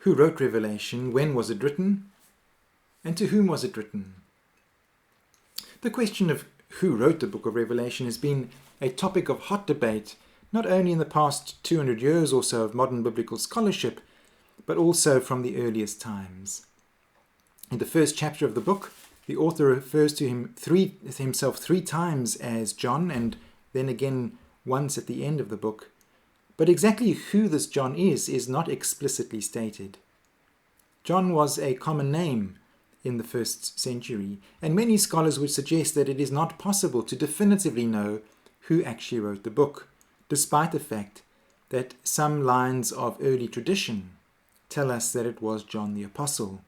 Who wrote Revelation? When was it written? And to whom was it written? The question of who wrote the book of Revelation has been a topic of hot debate, not only in the past 200 years or so of modern biblical scholarship, but also from the earliest times. In the first chapter of the book, the author refers to himself three times as John, and then again once at the end of the book. But exactly who this John is not explicitly stated. John was a common name in the first century, and many scholars would suggest that it is not possible to definitively know who actually wrote the book, despite the fact that some lines of early tradition tell us that it was John the Apostle.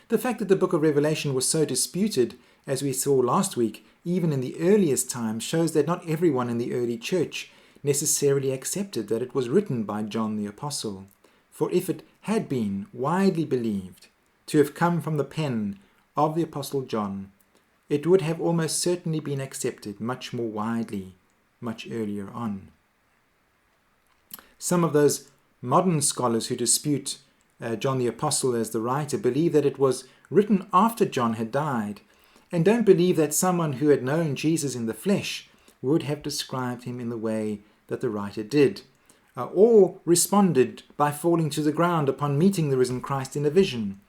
The fact that the book of Revelation was so disputed, as we saw last week, even in the earliest times, shows that not everyone in the early church necessarily accepted that it was written by John the Apostle. For if it had been widely believed to have come from the pen of the Apostle John, it would have almost certainly been accepted much more widely, much earlier on. Some of those modern scholars who dispute John the Apostle as the writer believe that it was written after John had died, and don't believe that someone who had known Jesus in the flesh would have described him in the way that the writer did, or responded by falling to the ground upon meeting the risen Christ in a vision.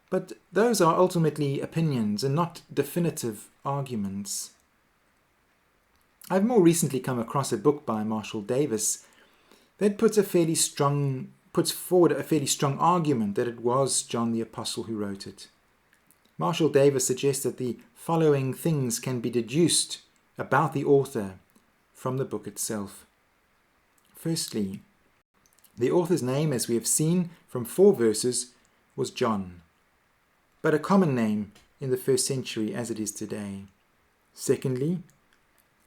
But those are ultimately opinions and not definitive arguments. I've more recently come across a book by Marshall Davis that puts forward a fairly strong argument that it was John the Apostle who wrote it. Marshall Davis suggests that the following things can be deduced about the author from the book itself. Firstly, the author's name, as we have seen from 4 verses, was John, but a common name in the first century as it is today. Secondly,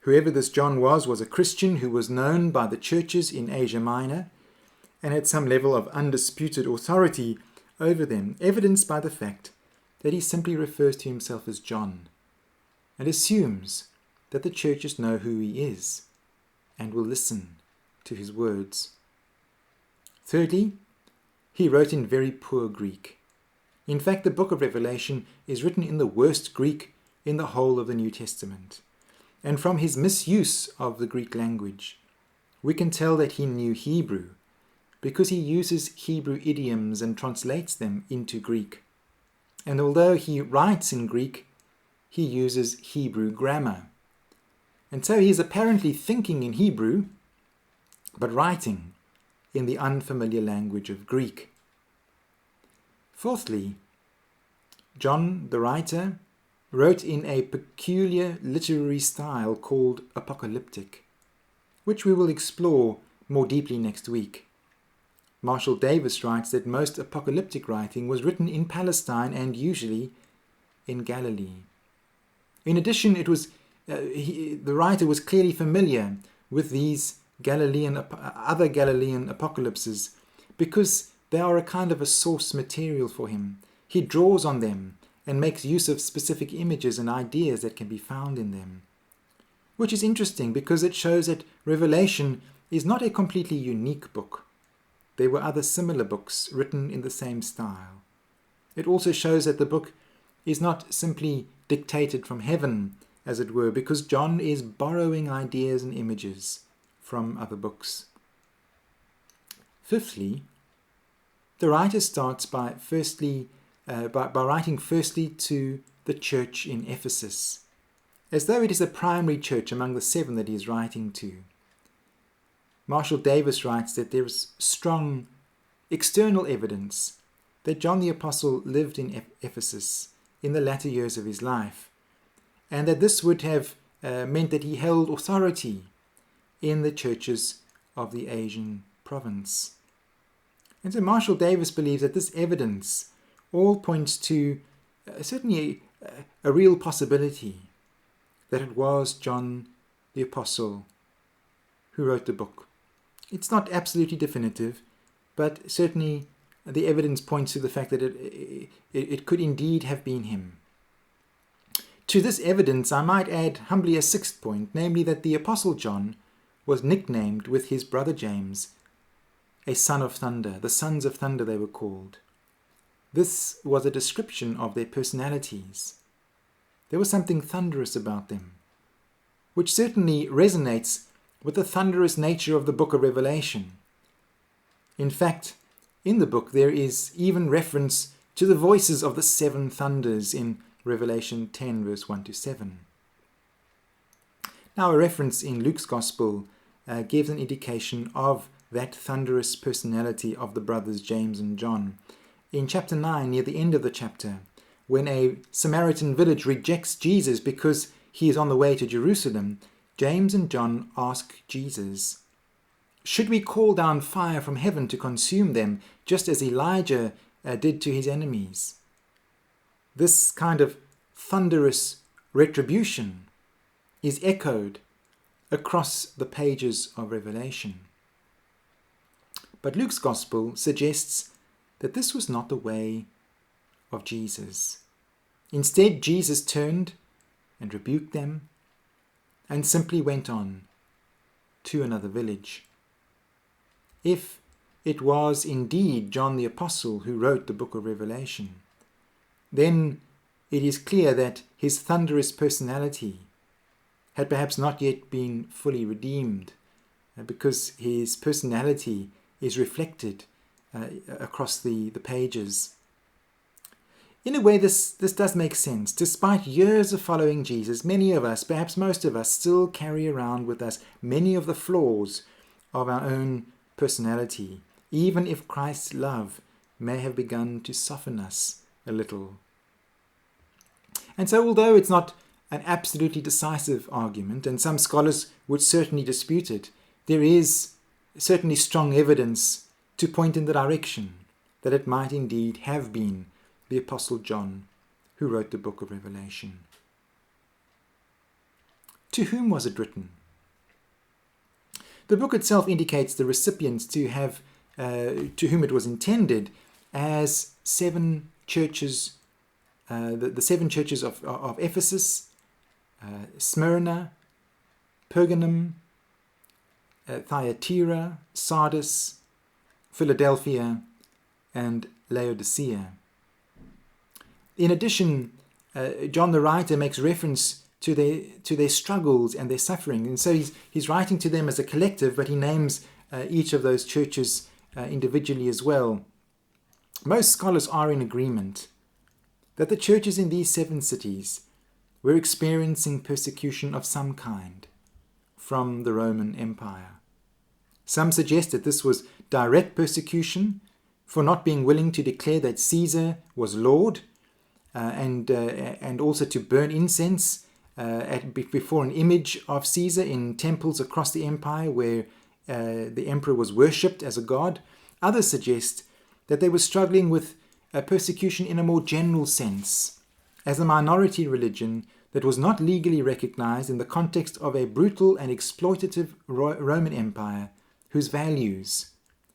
whoever this John was a Christian who was known by the churches in Asia Minor and had some level of undisputed authority over them, evidenced by the fact that he simply refers to himself as John and assumes that the churches know who he is and will listen to his words. Thirdly, he wrote in very poor Greek. In fact, the book of Revelation is written in the worst Greek in the whole of the New Testament. And from his misuse of the Greek language, we can tell that he knew Hebrew, because he uses Hebrew idioms and translates them into Greek. And although he writes in Greek, he uses Hebrew grammar. And so he is apparently thinking in Hebrew, but writing in the unfamiliar language of Greek. Fourthly, John, the writer, wrote in a peculiar literary style called apocalyptic, which we will explore more deeply next week. Marshall Davis writes that most apocalyptic writing was written in Palestine and usually in Galilee. In addition, the writer was clearly familiar with these other Galilean apocalypses because they are a kind of a source material for him. He draws on them and makes use of specific images and ideas that can be found in them. Which is interesting because it shows that Revelation is not a completely unique book. There were other similar books written in the same style. It also shows that the book is not simply dictated from heaven, as it were, because John is borrowing ideas and images from other books. Fifthly, the writer starts by writing firstly to the church in Ephesus, as though it is a primary church among the 7 that he is writing to. Marshall Davis writes that there is strong external evidence that John the Apostle lived in Ephesus in the latter years of his life, and that this would have meant that he held authority in the churches of the Asian province. And so Marshall Davis believes that this evidence all points to certainly a real possibility that it was John the Apostle who wrote the book. It's not absolutely definitive, but certainly the evidence points to the fact that it could indeed have been him. To this evidence, I might add humbly a 6th point, namely that the Apostle John was nicknamed with his brother James a son of thunder. The sons of thunder they were called. This was a description of their personalities. There was something thunderous about them, which certainly resonates with the thunderous nature of the book of Revelation. In fact, in the book there is even reference to the voices of the seven thunders in Revelation 10 verse 1 to 7. Now a reference in Luke's Gospel gives an indication of that thunderous personality of the brothers James and John. In chapter 9, near the end of the chapter, when a Samaritan village rejects Jesus because he is on the way to Jerusalem, James and John ask Jesus, "Should we call down fire from heaven to consume them, just as Elijah did to his enemies?" This kind of thunderous retribution is echoed across the pages of Revelation. But Luke's Gospel suggests that this was not the way of Jesus. Instead, Jesus turned and rebuked them and simply went on to another village. If it was indeed John the Apostle who wrote the book of Revelation, then it is clear that his thunderous personality had perhaps not yet been fully redeemed, because his personality is reflected across the pages. In a way, this does make sense. Despite years of following Jesus, many of us, perhaps most of us, still carry around with us many of the flaws of our own personality, even if Christ's love may have begun to soften us a little. And so, although it's not an absolutely decisive argument, and some scholars would certainly dispute it, there is certainly strong evidence to point in the direction that it might indeed have been the Apostle John who wrote the book of Revelation. To whom was it written? The book itself indicates the recipients to whom it was intended as seven churches, the seven churches of Ephesus, Smyrna, Pergamum, Thyatira, Sardis, Philadelphia, and Laodicea. In addition, John the writer makes reference to their struggles and their suffering, and so he's writing to them as a collective, but he names each of those churches individually as well. Most scholars are in agreement that the churches in these seven cities were experiencing persecution of some kind from the Roman Empire. Some suggest that this was direct persecution for not being willing to declare that Caesar was Lord, and also to burn incense before an image of Caesar in temples across the empire where the emperor was worshipped as a god. Others suggest that they were struggling with persecution in a more general sense, as a minority religion that was not legally recognized in the context of a brutal and exploitative Roman Empire whose values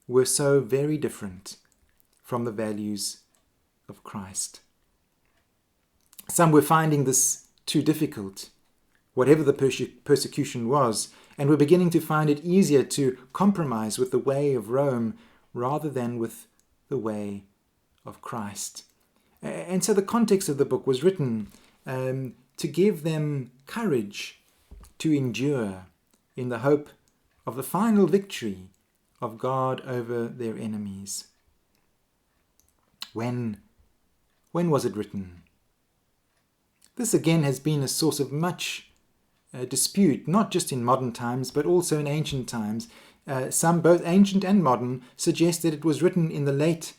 were so very different from the values of Christ. Some were finding this too difficult, whatever the persecution was, and were beginning to find it easier to compromise with the way of Rome rather than with the way of Christ. And so the context of the book was written to give them courage to endure in the hope of the final victory of God over their enemies. When was it written? This again has been a source of much dispute, not just in modern times, but also in ancient times. Some, both ancient and modern, suggest that it was written in the late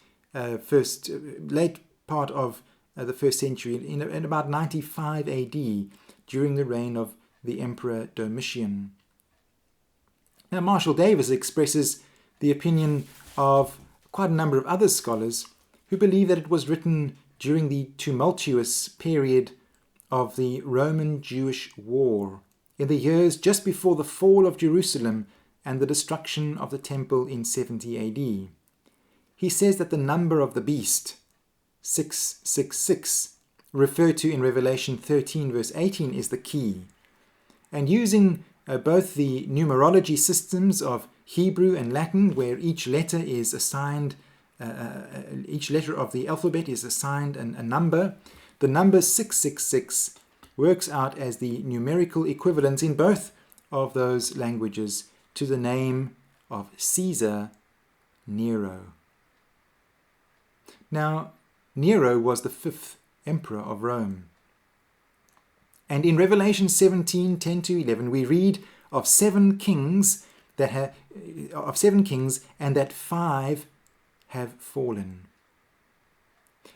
part of the first century, in about 95 AD, during the reign of the Emperor Domitian. Now, Marshall Davis expresses the opinion of quite a number of other scholars who believe that it was written during the tumultuous period of the Roman-Jewish War, in the years just before the fall of Jerusalem and the destruction of the temple in 70 AD. He says that the number of the beast, 666, referred to in Revelation 13 verse 18, is the key. And using both the numerology systems of Hebrew and Latin, where each letter is assigned, each letter of the alphabet is assigned a number. The number 666 works out as the numerical equivalent in both of those languages to the name of Caesar Nero. Now, Nero was the 5th emperor of Rome. And in Revelation 17, 10 to 11, we read of 7 kings and that 5 have fallen.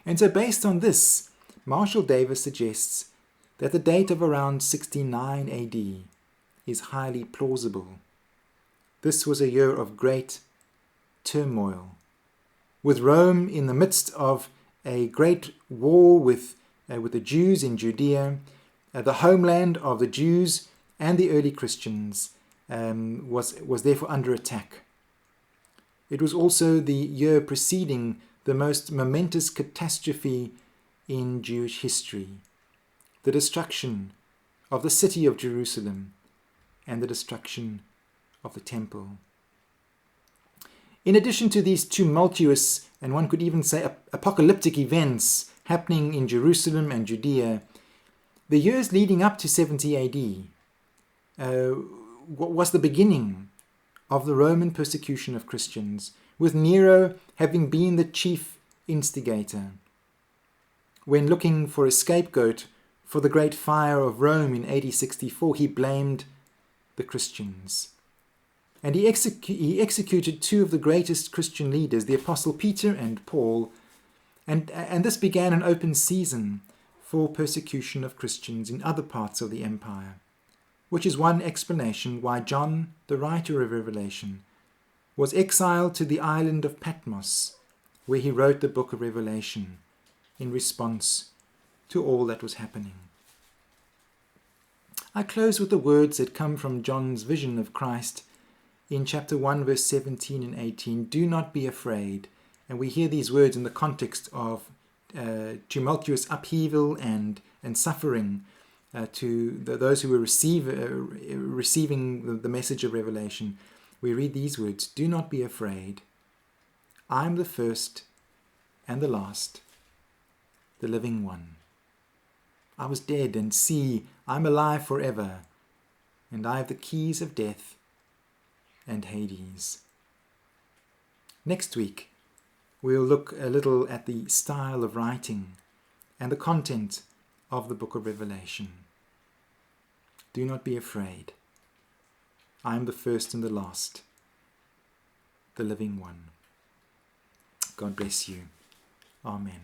And so based on this, Marshall Davis suggests that the date of around 69 AD is highly plausible. This was a year of great turmoil, with Rome in the midst of a great war with the Jews in Judea. The homeland of the Jews and the early Christians was therefore under attack. It was also the year preceding the most momentous catastrophe in Jewish history, the destruction of the city of Jerusalem and the destruction of the temple. In addition to these tumultuous, and one could even say apocalyptic events happening in Jerusalem and Judea, the years leading up to 70 AD was the beginning of the Roman persecution of Christians, with Nero having been the chief instigator. When looking for a scapegoat for the great fire of Rome in AD 64, he blamed the Christians. And he executed 2 of the greatest Christian leaders, the Apostle Peter and Paul, and this began an open season for persecution of Christians in other parts of the empire, which is one explanation why John, the writer of Revelation, was exiled to the island of Patmos, where he wrote the book of Revelation in response to all that was happening. I close with the words that come from John's vision of Christ in chapter 1, verse 17 and 18. Do not be afraid. And we hear these words in the context of tumultuous upheaval and suffering to those who were receiving the message of Revelation. We read these words, do not be afraid. I am the first and the last, the living one. I was dead, and see, I am alive forever, and I have the keys of death and Hades. Next week, we'll look a little at the style of writing and the content of the book of Revelation. Do not be afraid. I am the first and the last, the living one. God bless you. Amen.